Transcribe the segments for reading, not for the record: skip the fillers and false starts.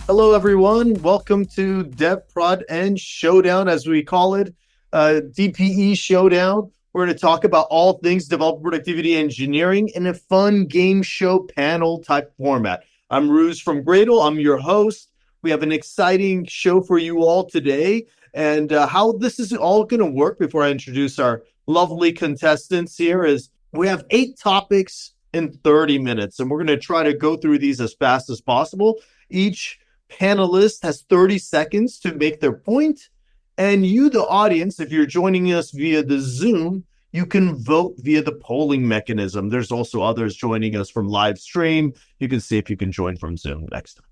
Hello, everyone. Welcome to DevProdEng Showdown, as we call it, DPE Showdown. We're going to talk about all things developer productivity engineering in a fun game show panel type format. I'm Rooz from Gradle. I'm your host. We have an exciting show for you all today. And how this is all going to work before I introduce our lovely contestants here is we have 8 topics in 30 minutes, and we're going to try to go through these as fast as possible. Each panelist has 30 seconds to make their point. And you, the audience, if you're joining us via the Zoom, you can vote via the polling mechanism. There's also others joining us from live stream. You can see if you can join from Zoom next time.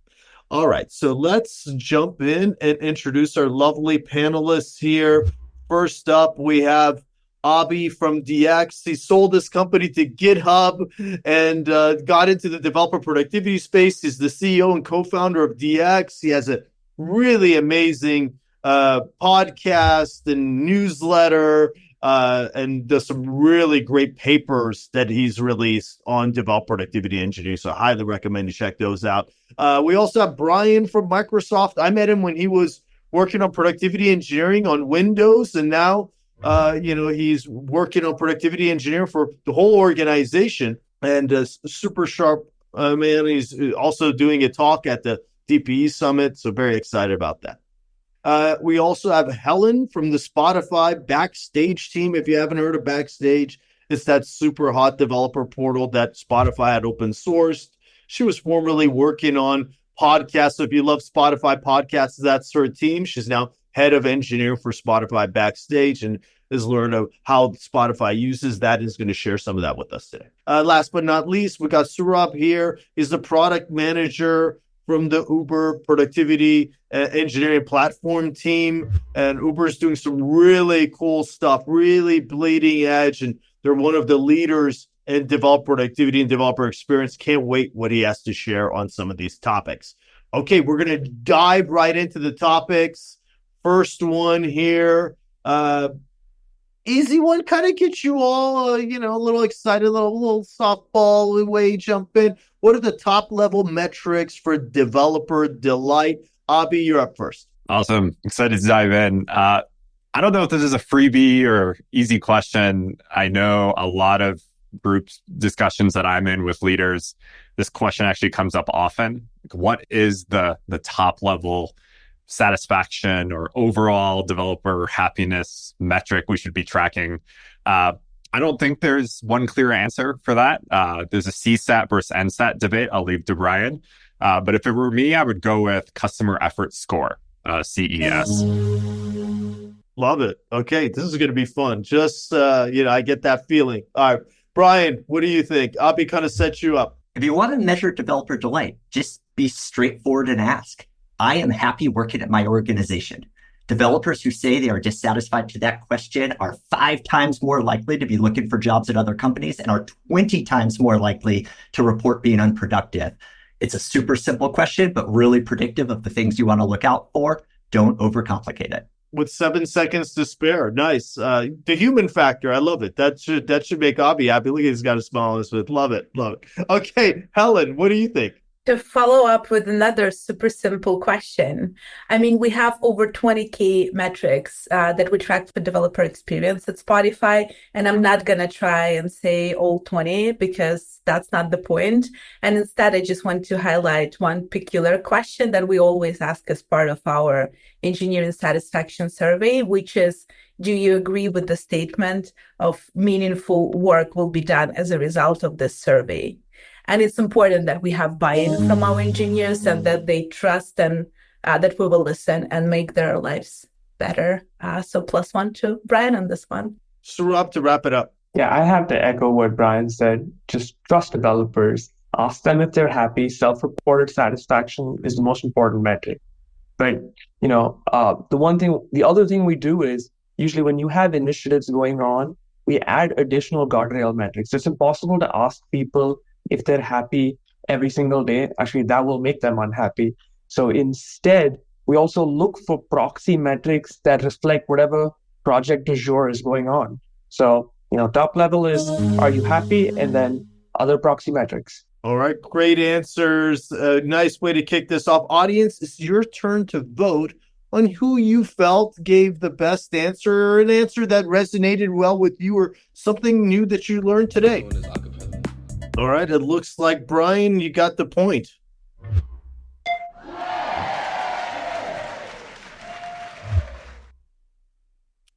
All right, so let's jump in and introduce our lovely panelists here. First up, we have Abi from DX. He sold his company to GitHub and got into the developer productivity space. He's the CEO and co-founder of DX. He has a really amazing podcast and newsletter and does some really great papers that he's released on developer productivity engineering. So I highly recommend you check those out. We also have Brian from Microsoft. I met him when he was working on productivity engineering on Windows, and now he's working on productivity engineering for the whole organization, and super sharp man. He's also doing a talk at the DPE Summit, so very excited about that. We also have Helen from the Spotify Backstage team. If you haven't heard of Backstage, it's that super hot developer portal that Spotify had open sourced. She was formerly working on podcasts. So if you love Spotify podcasts, that's her team. She's now head of engineering for Spotify Backstage and has learned of how Spotify uses that and is going to share some of that with us today. Last but not least, we got Surab here. He's the product manager from the Uber productivity engineering platform team. And Uber is doing some really cool stuff, really bleeding edge. And they're one of the leaders in developer productivity and developer experience. Can't wait what he has to share on some of these topics. Okay, we're going to dive right into the topics. First one here, easy one, kind of gets you all, a little excited, a little softball way you jump in. What are the top level metrics for developer delight? Abi, you're up first. Awesome. Excited to dive in. I don't know if this is a freebie or easy question. I know a lot of groups discussions that I'm in with leaders, this question actually comes up often. What is the top level satisfaction or overall developer happiness metric we should be tracking? I don't think there's one clear answer for that. There's a CSAT versus NSAT debate. I'll leave to Brian. But if it were me, I would go with customer effort score, CES. Love it. Okay, this is going to be fun. Just, I get that feeling. All right, Brian, what do you think? Abi kind of set you up. If you want to measure developer delight, just be straightforward and ask. I am happy working at my organization. Developers who say they are dissatisfied to that question are 5 times more likely to be looking for jobs at other companies and are 20 times more likely to report being unproductive. It's a super simple question, but really predictive of the things you want to look out for. Don't overcomplicate it. With 7 seconds to spare. Nice. The human factor. I love it. That should make Abi happy. Look, he's got a smile on his face. Love it. Okay, Helen, what do you think? To follow up with another super simple question, we have over 20 key metrics that we track for developer experience at Spotify, and I'm not going to try and say all 20 because that's not the point. And instead, I just want to highlight one peculiar question that we always ask as part of our engineering satisfaction survey, which is, do you agree with the statement of meaningful work will be done as a result of this survey? And it's important that we have buy-in from our engineers and that they trust and that we will listen and make their lives better. So +1 to Brian on this one. Surab, to wrap it up. Yeah, I have to echo what Brian said. Just trust developers. Ask them if they're happy. Self-reported satisfaction is the most important metric. But, the other thing we do is usually when you have initiatives going on, we add additional guardrail metrics. It's impossible to ask people if they're happy every single day. Actually, that will make them unhappy. So instead, we also look for proxy metrics that reflect whatever project du jour is going on. So, top level is, are you happy? And then other proxy metrics. All right, great answers. Nice way to kick this off. Audience, it's your turn to vote on who you felt gave the best answer, or an answer that resonated well with you, or something new that you learned today. All right, it looks like, Brian, you got the point.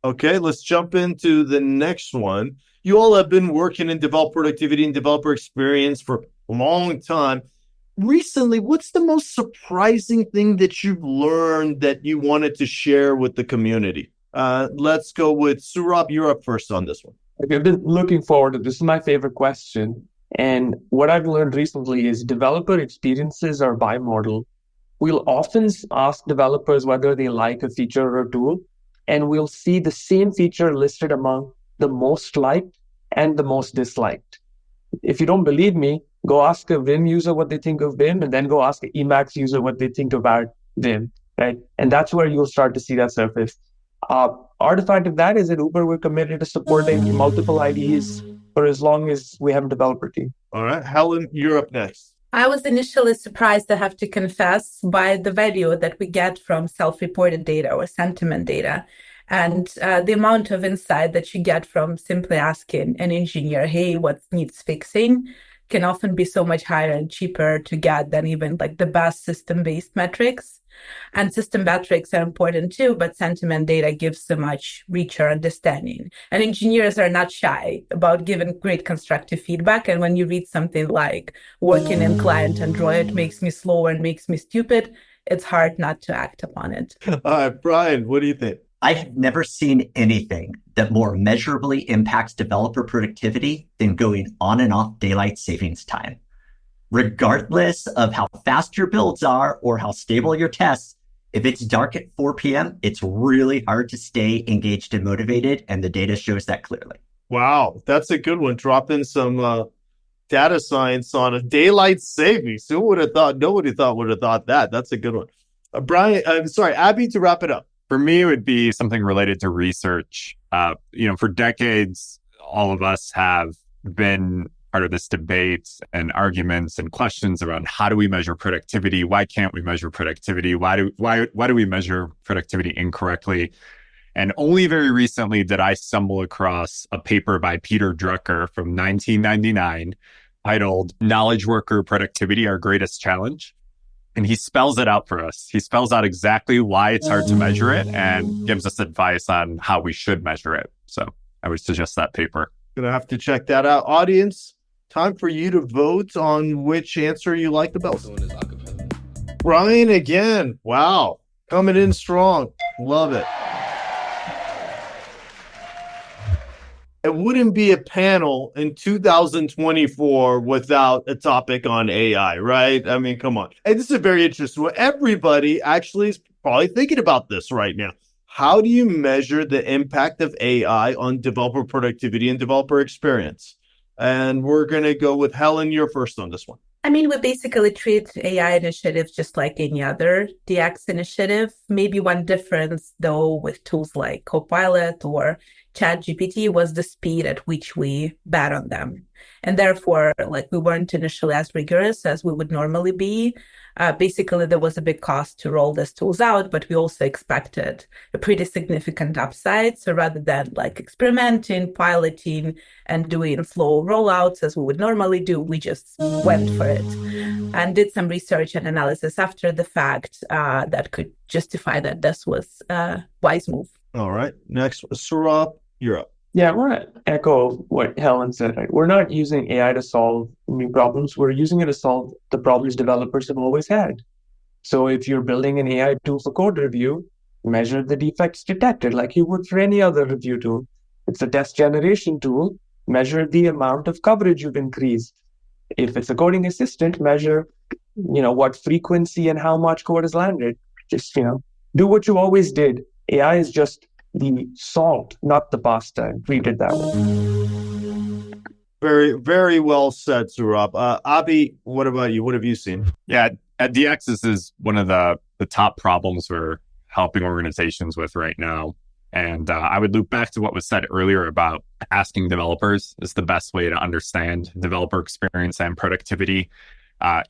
Okay, let's jump into the next one. You all have been working in developer productivity and developer experience for a long time. Recently, what's the most surprising thing that you've learned that you wanted to share with the community? Let's go with Surab. You're up first on this one. Okay, I've been looking forward to this. Is my favorite question. And what I've learned recently is developer experiences are bimodal. We'll often ask developers whether they like a feature or a tool, and we'll see the same feature listed among the most liked and the most disliked. If you don't believe me, go ask a Vim user what they think of Vim, and then go ask an Emacs user what they think about Vim, right? And that's where you'll start to see that surface. Artifact of that is at Uber, we're committed to supporting multiple IDEs for as long as we have a developer team. All right, Helen, you're up next. I was initially surprised, I have to confess, by the value that we get from self-reported data or sentiment data, and the amount of insight that you get from simply asking an engineer, hey, what needs fixing, can often be so much higher and cheaper to get than even like the best system-based metrics. And system metrics are important too, but sentiment data gives a much richer understanding. And engineers are not shy about giving great constructive feedback. And when you read something like working in client Android makes me slower and makes me stupid, it's hard not to act upon it. All right, Brian, what do you think? I have never seen anything that more measurably impacts developer productivity than going on and off daylight savings time. Regardless of how fast your builds are or how stable your tests, if it's dark at 4 p.m., it's really hard to stay engaged and motivated, and the data shows that clearly. Wow, that's a good one. Drop in some data science on a daylight savings. Who would have thought? Nobody would have thought that. That's a good one. Brian, I'm sorry, Abby, to wrap it up. For me, it would be something related to research. For decades, all of us have been part of this debate and arguments and questions around how do we measure productivity? Why can't we measure productivity? Why do we measure productivity incorrectly? And only very recently did I stumble across a paper by Peter Drucker from 1999 titled Knowledge Worker Productivity, Our Greatest Challenge. And he spells it out for us. He spells out exactly why it's hard to measure it and gives us advice on how we should measure it. So I would suggest that paper. Gonna have to check that out. Audience, time for you to vote on which answer you like the best. Brian again. Wow. Coming in strong. Love it. It wouldn't be a panel in 2024 without a topic on AI, right? I mean, come on. And this is a very interesting one. Everybody actually is probably thinking about this right now. How do you measure the impact of AI on developer productivity and developer experience? And we're going to go with Helen. You're first on this one. I mean, we basically treat AI initiatives just like any other DX initiative. Maybe one difference, though, with tools like Copilot or ChatGPT was the speed at which we bet on them. And therefore, we weren't initially as rigorous as we would normally be. Basically, there was a big cost to roll these tools out, but we also expected a pretty significant upside. So rather than experimenting, piloting, and doing slow rollouts as we would normally do, we just went for it and did some research and analysis after the fact that could justify that this was a wise move. All right. Next, Surab, you're up. Yeah, I want to echo what Helen said. Right? We're not using AI to solve new problems. We're using it to solve the problems developers have always had. So if you're building an AI tool for code review, measure the defects detected like you would for any other review tool. It's a test generation tool, measure the amount of coverage you've increased. If it's a coding assistant, measure, what frequency and how much code has landed. Just, do what you always did. AI is just the salt, not the pasta, and treat it that way. Very, very well said, Surab. Abhi, what about you? What have you seen? Yeah, at DX, this is one of the top problems we're helping organizations with right now. And I would loop back to what was said earlier about asking developers is the best way to understand developer experience and productivity.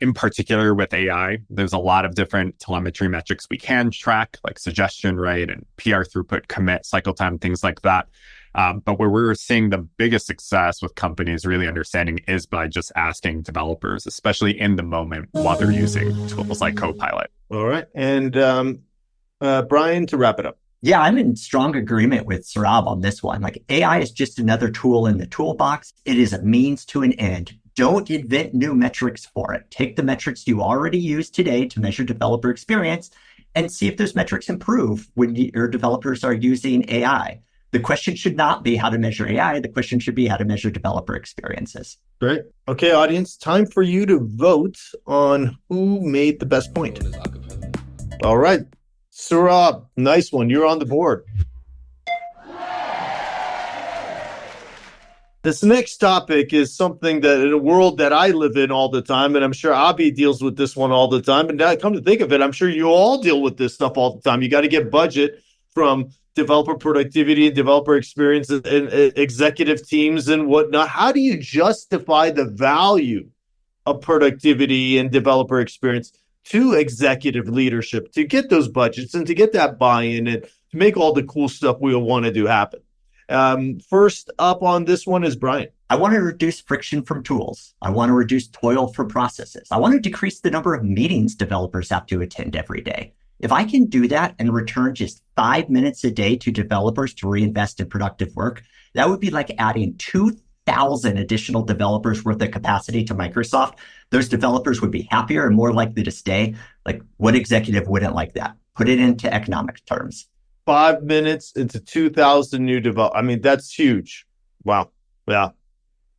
In particular with AI, there's a lot of different telemetry metrics we can track, like suggestion rate and PR throughput, commit, cycle time, things like that. But where we're seeing the biggest success with companies really understanding is by just asking developers, especially in the moment while they're using tools like Copilot. All right. And Brian, to wrap it up. Yeah, I'm in strong agreement with Saurabh on this one. Like AI is just another tool in the toolbox. It is a means to an end. Don't invent new metrics for it. Take the metrics you already use today to measure developer experience and see if those metrics improve when your developers are using AI. The question should not be how to measure AI. The question should be how to measure developer experiences. Great. Okay, audience, time for you to vote on who made the best point. All right. Saurabh, nice one. You're on the board. This next topic is something that in a world that I live in all the time, and I'm sure Abhi deals with this one all the time. And now come to think of it, I'm sure you all deal with this stuff all the time. You got to get budget from developer productivity and developer experience and executive teams and whatnot. How do you justify the value of productivity and developer experience to executive leadership to get those budgets and to get that buy-in and to make all the cool stuff we want to do happen? First up on this one is Brian. I want to reduce friction from tools. I want to reduce toil from processes. I want to decrease the number of meetings developers have to attend every day. If I can do that and return just 5 minutes a day to developers to reinvest in productive work, that would be like adding 2,000 additional developers worth of capacity to Microsoft. Those developers would be happier and more likely to stay. Like, what executive wouldn't like that? Put it into economic terms. 5 minutes into 2,000 new developers. I mean, that's huge. Wow. Yeah.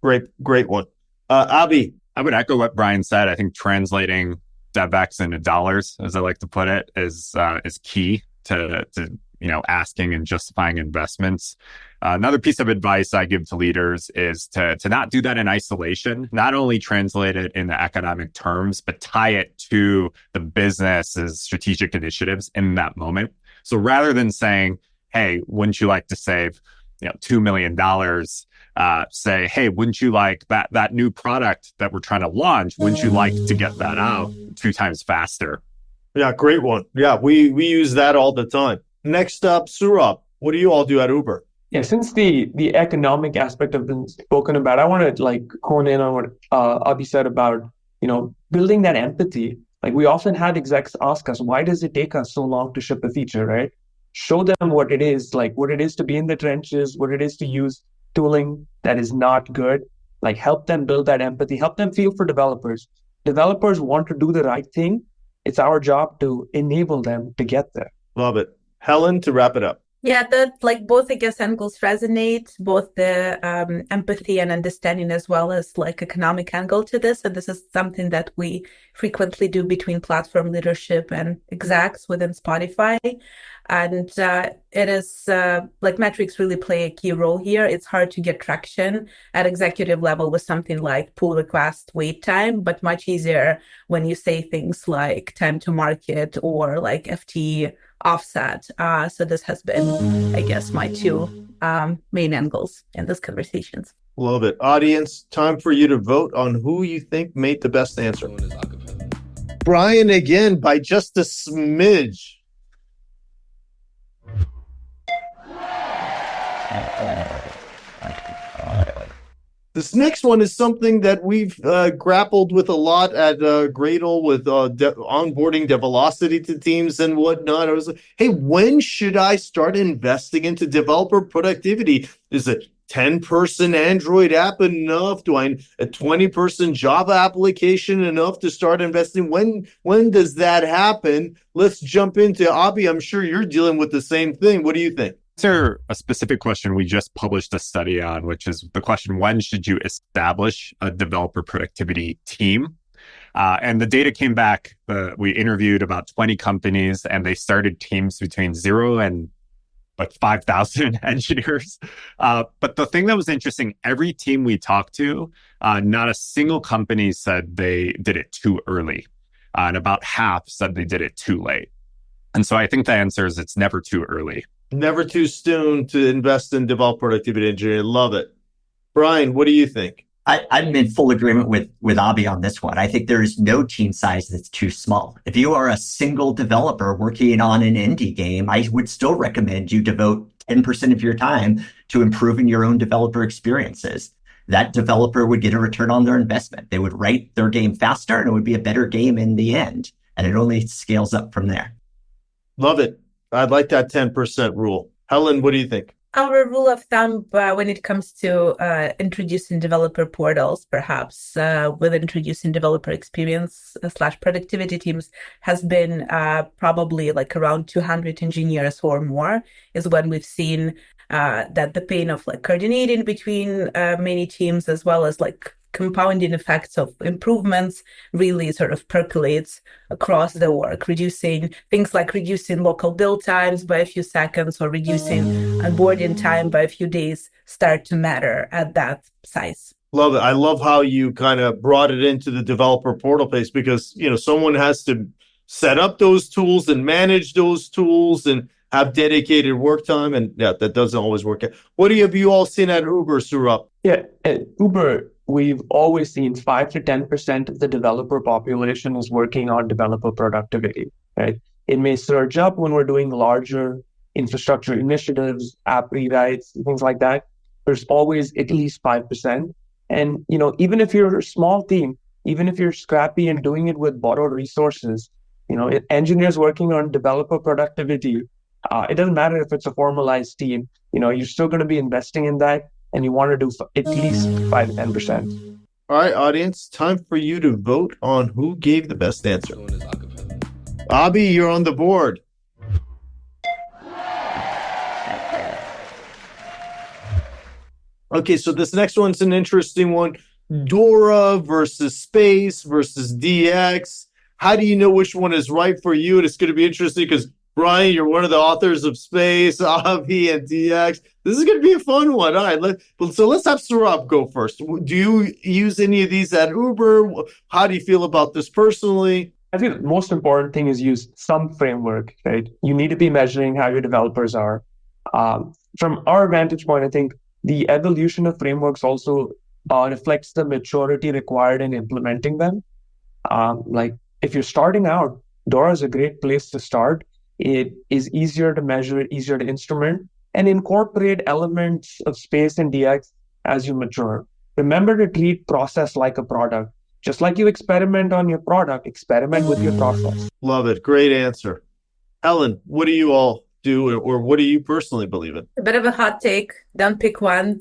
Great one. Abhi. I would echo what Brian said. I think translating DevX into dollars, as I like to put it, is key to asking and justifying investments. Another piece of advice I give to leaders is to not do that in isolation, not only translate it into economic terms, but tie it to the business's strategic initiatives in that moment. So rather than saying, hey, wouldn't you like to save $2 million, say, hey, wouldn't you like that new product that we're trying to launch? Wouldn't you like to get that out 2 times faster? Yeah, great one. Yeah, we use that all the time. Next up, Saurabh, what do you all do at Uber? Yeah, since the economic aspect have been spoken about, I want to hone in on what Abhi said about building that empathy. Like, we often had execs ask us, why does it take us so long to ship a feature, right? Show them what it is to be in the trenches, what it is to use tooling that is not good. Like, help them build that empathy, help them feel for developers. Developers want to do the right thing. It's our job to enable them to get there. Love it. Helen, to wrap it up. Yeah, both, I guess, angles resonate, both the empathy and understanding as well as economic angle to this. And this is something that we frequently do between platform leadership and execs within Spotify. And it is metrics really play a key role here. It's hard to get traction at executive level with something like pull request wait time, but much easier when you say things like time to market or FTE offset. So this has been, I guess, my 2 main angles in this conversations. Love it. Audience, time for you to vote on who you think made the best answer. Brian again by just a smidge. This next one is something that we've grappled with a lot at Gradle with onboarding velocity to teams and whatnot. I was like, hey, when should I start investing into developer productivity? Is a 10-person Android app enough? Do I a 20-person Java application enough to start investing? When does that happen? Let's jump into Abhi. I'm sure you're dealing with the same thing. What do you think? Answer a specific question we just published a study on, which is the question, when should you establish a developer productivity team? And the data came back. We interviewed about 20 companies, and they started teams between 0 and 5,000 engineers. But the thing that was interesting, every team we talked to, not a single company said they did it too early. And about half said they did it too late. And so I think the answer is it's never too early. Never too soon to invest in developer productivity engineering. Love it. Brian, what do you think? I'm in full agreement with Abhi on this one. I think there is no team size that's too small. If you are a single developer working on an indie game, I would still recommend you devote 10% of your time to improving your own developer experiences. That developer would get a return on their investment. They would write their game faster and it would be a better game in the end. And it only scales up from there. Love it. I'd like that 10% rule. Helen, what do you think? Our rule of thumb when it comes to introducing developer portals, perhaps with introducing developer experience / productivity teams, has been probably like around 200 engineers or more is when we've seen that the pain of like coordinating between many teams as well as like compounding effects of improvements really sort of percolates across the work, reducing things like reducing local build times by a few seconds or reducing onboarding time by a few days start to matter at that size. Love it. I love how you kind of brought it into the developer portal place because, someone has to set up those tools and manage those tools and have dedicated work time. And yeah, that doesn't always work out. What have you all seen at Uber, Saurabh? Yeah, at Uber, we've always seen 5 to 10% of the developer population is working on developer productivity, right? It may surge up when we're doing larger infrastructure initiatives, app rewrites, things like that. There's always at least 5%. And, even if you're a small team, even if you're scrappy and doing it with borrowed resources, engineers working on developer productivity, it doesn't matter if it's a formalized team, you're still going to be investing in that. And you want to do at least 5 to 10%. All right, audience, time for you to vote on who gave the best answer. Abhi, you're on the board. Okay, so this next one's an interesting one. Dora versus space versus DX. How do you know which one is right for you? And it's going to be interesting because Brian, you're one of the authors of Space, Abhi, and DX. This is going to be a fun one. All right, so let's have Saurabh go first. Do you use any of these at Uber? How do you feel about this personally? I think the most important thing is use some framework, right? You need to be measuring how your developers are. From our vantage point, I think the evolution of frameworks also reflects the maturity required in implementing them. Like if you're starting out, Dora is a great place to start. It is easier to measure, easier to instrument, and incorporate elements of space and DX as you mature. Remember to treat process like a product. Just like you experiment on your product, experiment with your process. Love it. Great answer. Helen, what do you all do, or what do you personally believe in? A bit of a hot take. Don't pick one.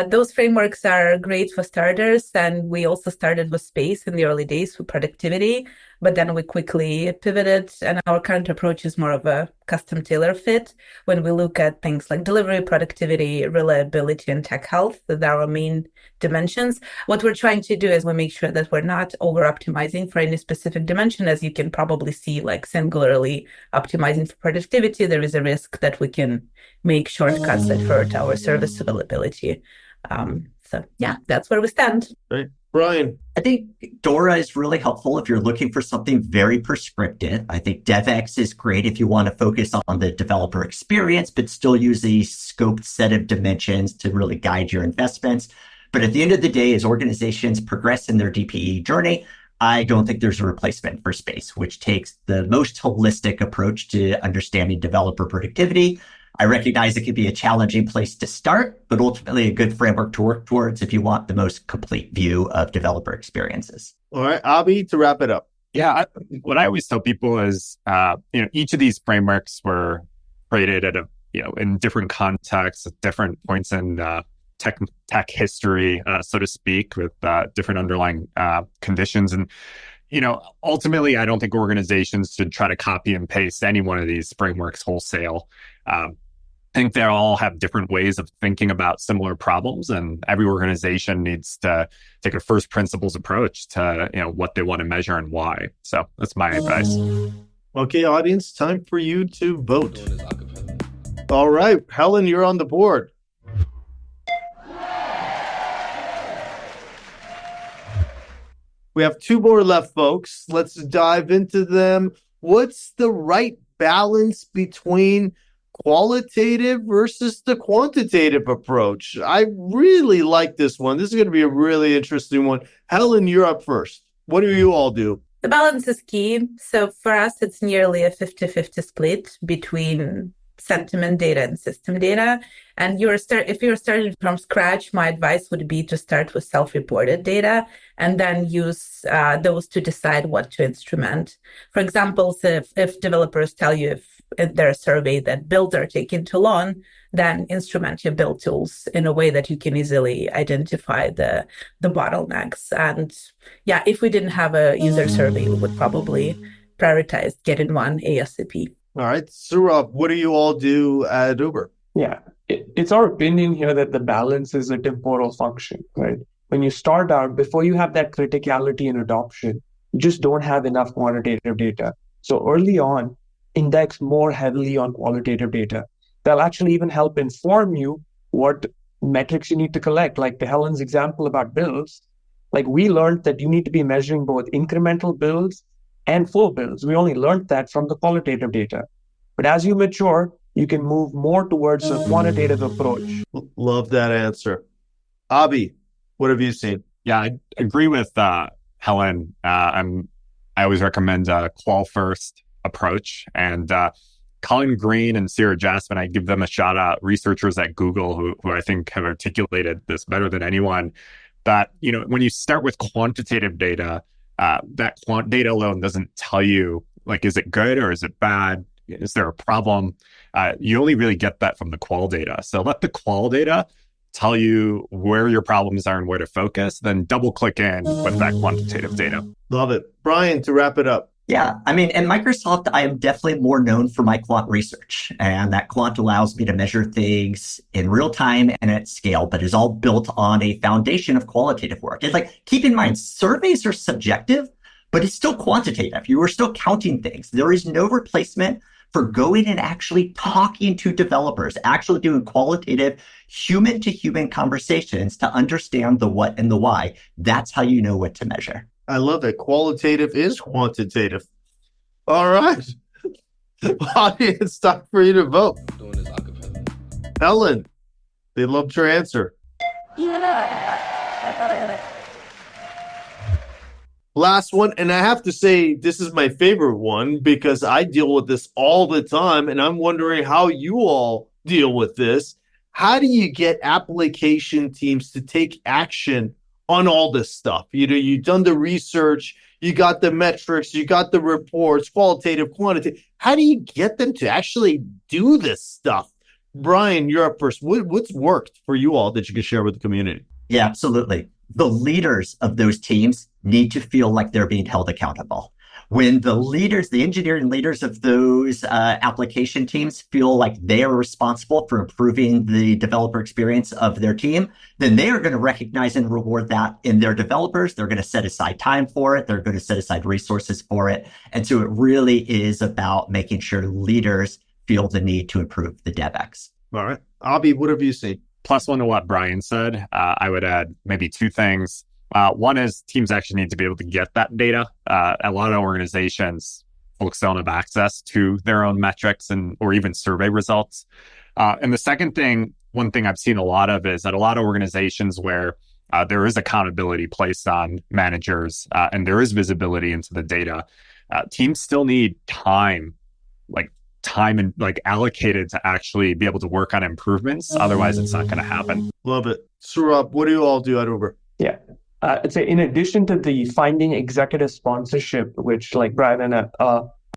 Those frameworks are great for starters, and we also started with space in the early days for productivity, but then we quickly pivoted, and our current approach is more of a custom tailor fit when we look at things like delivery, productivity, reliability, and tech health. That are our main dimensions. What we're trying to do is we make sure that we're not over-optimizing for any specific dimension. As you can probably see, like singularly optimizing for productivity, there is a risk that we can make shortcuts that hurt our service availability. So yeah, that's where we stand. Right. Brian. I think Dora is really helpful if you're looking for something very prescriptive. I think DevX is great if you want to focus on the developer experience, but still use a scoped set of dimensions to really guide your investments. But at the end of the day, as organizations progress in their DPE journey, I don't think there's a replacement for space, which takes the most holistic approach to understanding developer productivity. I recognize it can be a challenging place to start, but ultimately a good framework to work towards if you want the most complete view of developer experiences. All right, Abhi, to wrap it up. Yeah, what I always tell people is, each of these frameworks were created at in different contexts, at different points in tech history, so to speak, with different underlying conditions. And ultimately, I don't think organizations should try to copy and paste any one of these frameworks wholesale. I think they all have different ways of thinking about similar problems, and every organization needs to take a first principles approach to what they want to measure and why. So that's my advice. Okay, audience, time for you to vote. All right, Helen, you're on the board. We have two more left, folks. Let's dive into them. What's the right balance between qualitative versus the quantitative approach. I really like this one. This is going to be a really interesting one. Helen, you're up first. What do you all do? The balance is key. So for us, it's nearly a 50-50 split between sentiment data and system data. And if you're starting from scratch, my advice would be to start with self-reported data and then use those to decide what to instrument. For example, so if developers tell you if their survey that builds are taking too long, then instrument your build tools in a way that you can easily identify the bottlenecks. And yeah, if we didn't have a user survey, we would probably prioritize getting one ASAP. All right. Saurabh, what do you all do at Uber? Yeah, it's our opinion here that the balance is a temporal function, right? When you start out, before you have that criticality and adoption, you just don't have enough quantitative data. So early on, index more heavily on qualitative data. They'll actually even help inform you what metrics you need to collect. Like the Helen's example about builds, like we learned that you need to be measuring both incremental builds and full builds. We only learned that from the qualitative data. But as you mature, you can move more towards a quantitative approach. Love that answer. Abhi, what have you seen? Yeah, I agree with Helen. I always recommend a qual first approach. And Colin Green and Sarah Jasmine, I give them a shout out, researchers at Google who I think have articulated this better than anyone, that, you know, when you start with quantitative data, that quant data alone doesn't tell you, like, is it good or is it bad? Is there a problem? You only really get that from the qual data. So let the qual data tell you where your problems are and where to focus, then double click in with that quantitative data. Love it. Brian, to wrap it up. Yeah, I mean, at Microsoft, I am definitely more known for my quant research, and that quant allows me to measure things in real time and at scale, but is all built on a foundation of qualitative work. It's like, keep in mind, surveys are subjective, but it's still quantitative. You are still counting things. There is no replacement for going and actually talking to developers, actually doing qualitative human-to-human conversations to understand the what and the why. That's how you know what to measure. I love it. Qualitative is quantitative. All right. Audience, time for you to vote. Doing this acapella. Helen, they loved your answer. Last one, and I have to say this is my favorite one because I deal with this all the time, and I'm wondering how you all deal with this. How do you get application teams to take action on all this stuff? You know, you've done the research, you got the metrics, you got the reports, qualitative, quantitative. How do you get them to actually do this stuff? Brian, you're up first. What's worked for you all that you can share with the community? Yeah, absolutely. The leaders of those teams need to feel like they're being held accountable. When the leaders, the engineering leaders of those application teams feel like they are responsible for improving the developer experience of their team, then they are going to recognize and reward that in their developers. They're going to set aside time for it. They're going to set aside resources for it. And so it really is about making sure leaders feel the need to improve the DevX. All right. Abhi, what have you seen? Plus one to what Brian said, I would add maybe two things. One is teams actually need to be able to get that data. A lot of organizations, folks don't have access to their own metrics or even survey results. And the second thing, one thing I've seen a lot of is that a lot of organizations where there is accountability placed on managers and there is visibility into the data, teams still need time and allocated to actually be able to work on improvements. Otherwise, it's not going to happen. Love it. Saurabh, what do you all do at Uber? Yeah. I'd say in addition to the finding executive sponsorship, which like Brian and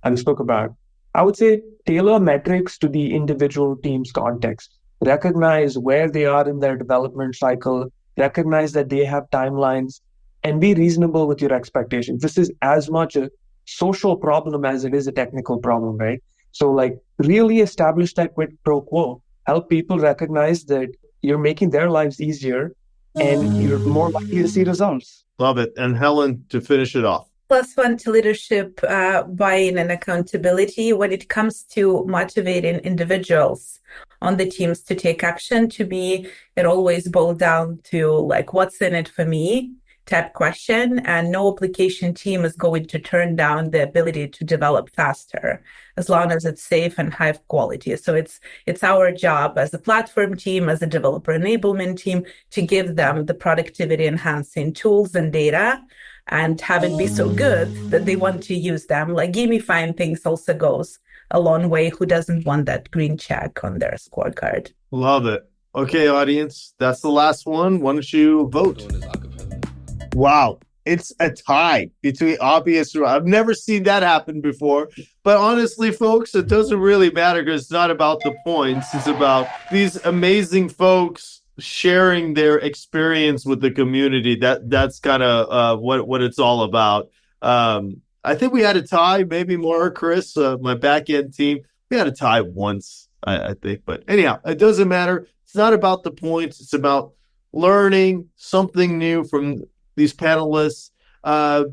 I spoke about, I would say tailor metrics to the individual team's context. Recognize where they are in their development cycle, recognize that they have timelines, and be reasonable with your expectations. This is as much a social problem as it is a technical problem, right? So like really establish that quid pro quo, help people recognize that you're making their lives easier and you're more likely to see results. Love it. And Helen, to finish it off. Plus one to leadership, buy-in and accountability. When it comes to motivating individuals on the teams to take action, to me, it always boils down to like, what's in it for me? type question, and no application team is going to turn down the ability to develop faster as long as it's safe and high quality. So it's our job as a platform team, as a developer enablement team, to give them the productivity enhancing tools and data and have it be so good that they want to use them. Like gamifying things also goes a long way. Who doesn't want that green check on their scorecard? Love it. Okay, audience, that's the last one. Why don't you vote? Doing this acapella. Wow, it's a tie between obvious. I've never seen that happen before. But honestly, folks, it doesn't really matter because it's not about the points. It's about these amazing folks sharing their experience with the community. That's kind of what it's all about. I think we had a tie, maybe more, Chris, my back end team. We had a tie once, I think. But anyhow, it doesn't matter. It's not about the points. It's about learning something new from these panelists. The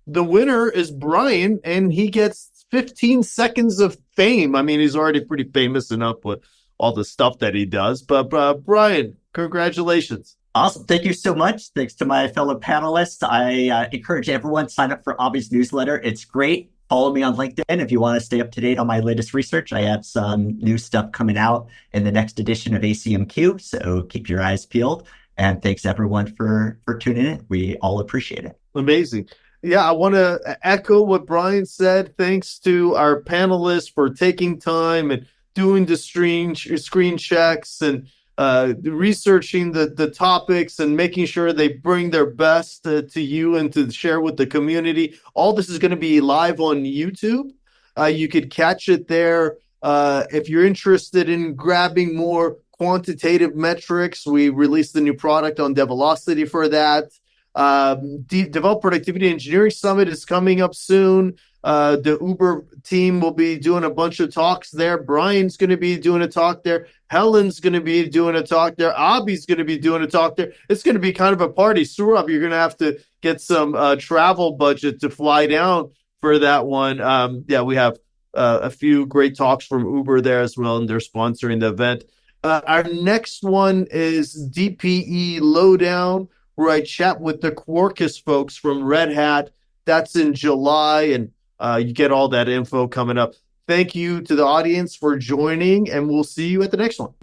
winner is Brian, and he gets 15 seconds of fame. I mean, he's already pretty famous enough with all the stuff that he does. But Brian, congratulations. Awesome. Thank you so much. Thanks to my fellow panelists. I encourage everyone to sign up for Avi's newsletter. It's great. Follow me on LinkedIn if you want to stay up to date on my latest research. I have some new stuff coming out in the next edition of ACMQ, so keep your eyes peeled. And thanks everyone for tuning in. We all appreciate it. Amazing. Yeah, I want to echo what Brian said. Thanks to our panelists for taking time and doing the screen checks and researching the topics and making sure they bring their best to you and to share with the community. All this is going to be live on YouTube. You could catch it there. If you're interested in grabbing more quantitative metrics, we released the new product on Develocity for that. Develop Productivity Engineering Summit is coming up soon. The Uber team will be doing a bunch of talks there. Brian's going to be doing a talk there. Helen's going to be doing a talk there. Abi's going to be doing a talk there. It's going to be kind of a party. Saurabh, you're going to have to get some travel budget to fly down for that one. We have a few great talks from Uber there as well, and they're sponsoring the event. Our next one is DPE Lowdown, where I chat with the Quarkus folks from Red Hat. That's in July, and you get all that info coming up. Thank you to the audience for joining, and we'll see you at the next one.